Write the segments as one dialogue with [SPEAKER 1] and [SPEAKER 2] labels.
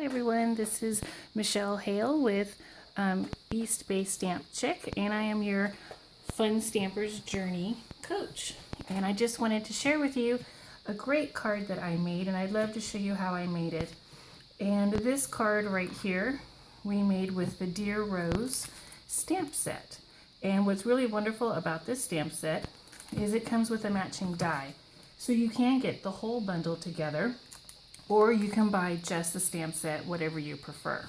[SPEAKER 1] everyone, this is Michelle Hale with East Bay Stamp Chick, and I am your Fun Stampers Journey coach. And I just wanted to share with you a great card that I made, and I'd love to show you how I made it. And this card right here, we made with the Dear Rose stamp set. And what's really wonderful about this stamp set is it comes with a matching die. So you can get the whole bundle together, or you can buy just the stamp set, whatever you prefer.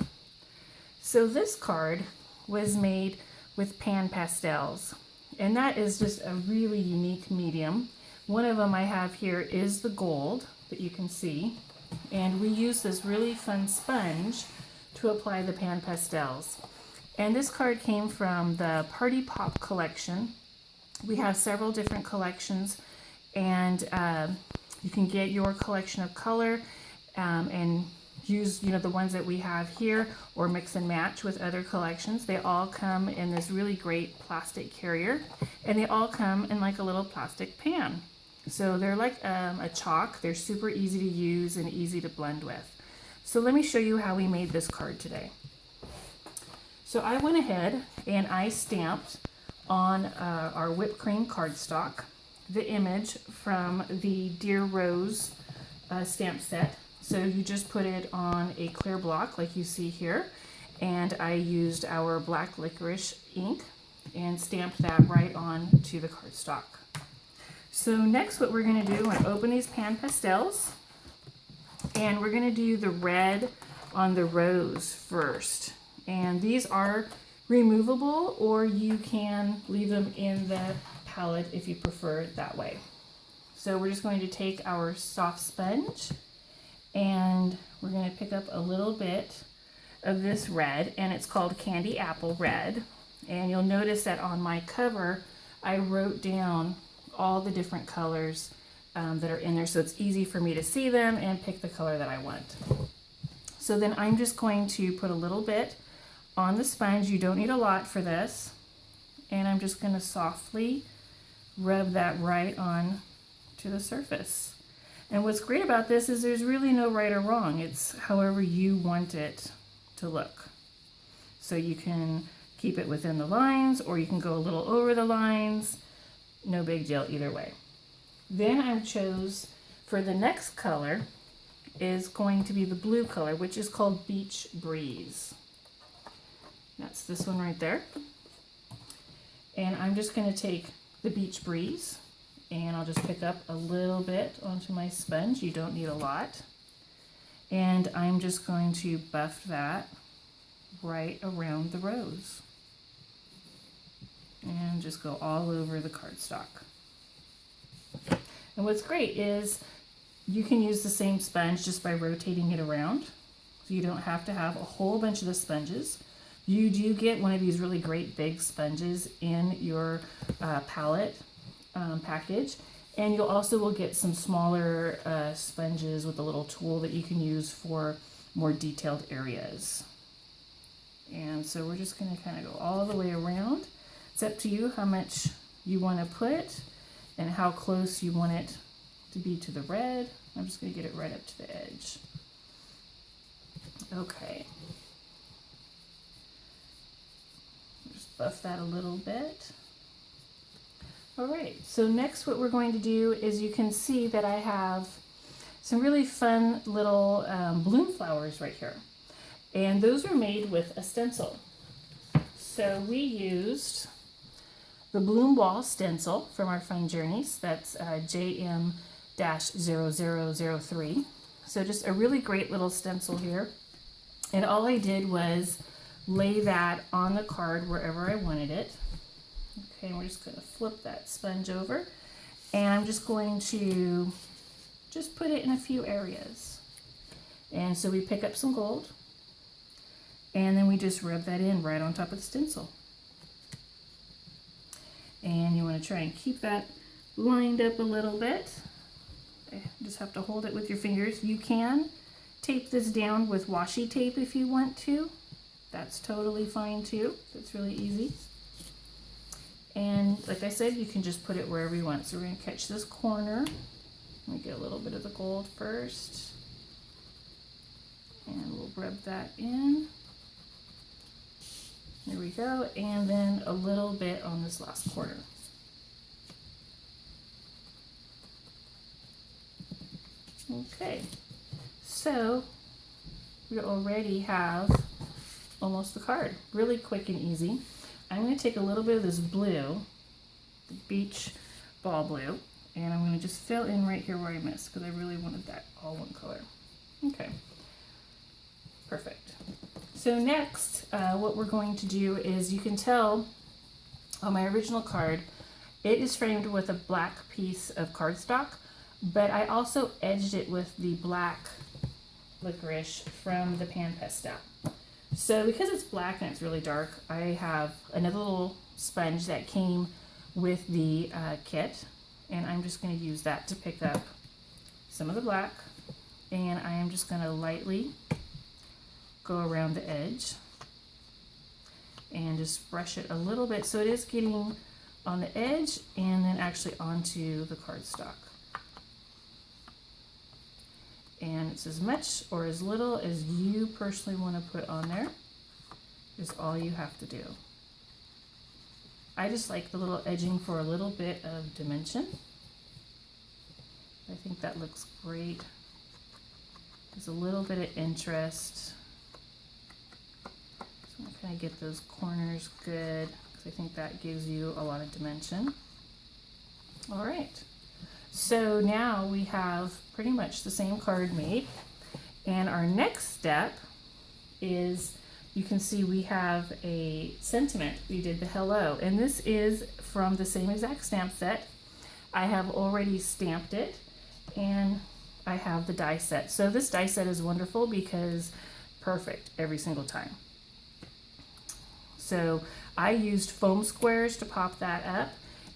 [SPEAKER 1] So this card was made with pan pastels, and that is just a really unique medium. One of them I have here is the gold that you can see, and we use this really fun sponge to apply the pan pastels. And this card came from the Party Pop collection. We have several different collections, and you can get your collection of color and use the ones that we have here, or mix and match with other collections. They all come in this really great plastic carrier, and they all come in like a little plastic pan. So they're like a chalk. They're super easy to use and easy to blend with. So let me show you how we made this card today. So I went ahead and I stamped on our whipped cream cardstock the image from the Dear Rose stamp set. So you just put it on a clear block like you see here, and I used our black licorice ink and stamped that right on to the cardstock. So next what we're going to do, we're going to open these pan pastels, and we're going to do the red on the rose first. And these are removable, or you can leave them in the palette if you prefer it that way. So we're just going to take our soft sponge, and we're going to pick up a little bit of this red, and it's called Candy Apple Red. And you'll notice that on my cover I wrote down all the different colors that are in there, so it's easy for me to see them and pick the color that I want. So then I'm just going to put a little bit on the sponge. You don't need a lot for this, and I'm just going to softly rub that right on to the surface. And what's great about this is there's really no right or wrong. It's however you want it to look. So you can keep it within the lines, or you can go a little over the lines. No big deal either way. Then I chose, for the next color, is going to be the blue color, which is called Beach Breeze. That's this one right there. And I'm just going to take the Beach Breeze, and I'll just pick up a little bit onto my sponge. You don't need a lot. And I'm just going to buff that right around the rose. And just go all over the cardstock. And what's great is you can use the same sponge just by rotating it around. So you don't have to have a whole bunch of the sponges. You do get one of these really great big sponges in your palette package, and you'll also will get some smaller sponges with a little tool that you can use for more detailed areas. And so we're just going to kind of go all the way around. It's up to you how much you want to put and how close you want it to be to the red. I'm just going to get it right up to the edge. Okay. Just buff that a little bit. All right, so next what we're going to do is, you can see that I have some really fun little bloom flowers right here. And those are made with a stencil. So we used the Bloom Ball stencil from our Fun Journeys. That's JM-0003. So just a really great little stencil here. And all I did was lay that on the card wherever I wanted it. Okay, and we're just going to flip that sponge over, and I'm just going to just put it in a few areas. And so we pick up some gold, and then we just rub that in right on top of the stencil. And you want to try and keep that lined up a little bit. You just have to hold it with your fingers. You can tape this down with washi tape if you want to. That's totally fine too. It's really easy. And like I said, you can just put it wherever you want. So we're going to catch this corner. Let me get a little bit of the gold first. And we'll rub that in. There we go. And then a little bit on this last corner. Okay, so we already have almost the card. Really quick and easy. I'm going to take a little bit of this blue, the beach ball blue, and I'm going to just fill in right here where I missed because I really wanted that all one color. Okay, perfect. So next, what we're going to do is, you can tell on my original card, it is framed with a black piece of cardstock, but I also edged it with the black licorice from the Pan Pastel. So because it's black and it's really dark, I have another little sponge that came with the kit, and I'm just going to use that to pick up some of the black, and I am just going to lightly go around the edge and just brush it a little bit so it is getting on the edge and then actually onto the cardstock. And it's as much or as little as you personally want to put on there is all you have to do. I just like the little edging for a little bit of dimension. I think that looks great. There's a little bit of interest. So I'm going to get those corners good because I think that gives you a lot of dimension. All right. So now we have pretty much the same card made, and our next step is, you can see we have a sentiment. We did the hello, and this is from the same exact stamp set. I have already stamped it, and I have the die set. So this die set is wonderful because perfect every single time. So I used foam squares to pop that up,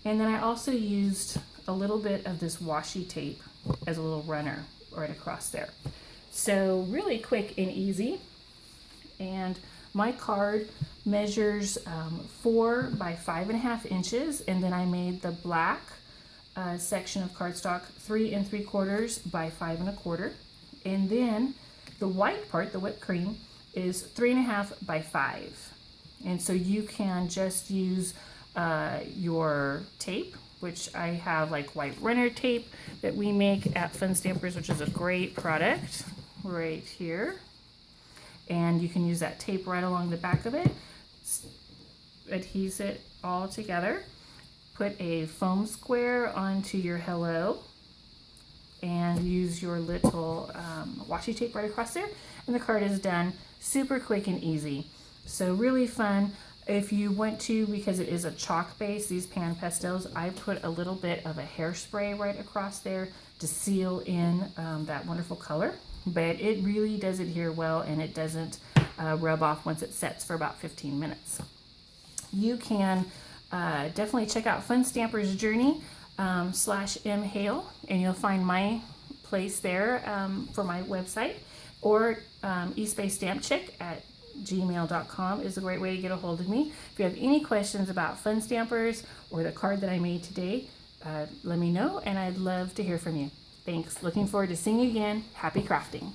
[SPEAKER 1] and then I also used a little bit of this washi tape as a little runner right across there. So really quick and easy. And my card measures 4 by 5.5 inches, and then I made the black section of cardstock 3 3/4 by 5 1/4, and then the white part, the whipped cream, is 3.5 by 5. And so you can just use your tape, which I have like white runner tape that we make at Fun Stampers, which is a great product right here. And you can use that tape right along the back of it, adhese it all together, put a foam square onto your hello, and use your little washi tape right across there, and the card is done. Super quick and easy. So really fun. If you want to, because it is a chalk base, these Pan Pastels, I put a little bit of a hairspray right across there to seal in that wonderful color. But it really does adhere well, and it doesn't rub off once it sets for about 15 minutes. You can definitely check out Fun Stampers Journey /M Hale, and you'll find my place there for my website, or East Bay Stamp Chick at gmail.com is a great way to get a hold of me. If you have any questions about Fun Stampers or the card that I made today, let me know, and I'd love to hear from you. Thanks. Looking forward to seeing you again. Happy crafting.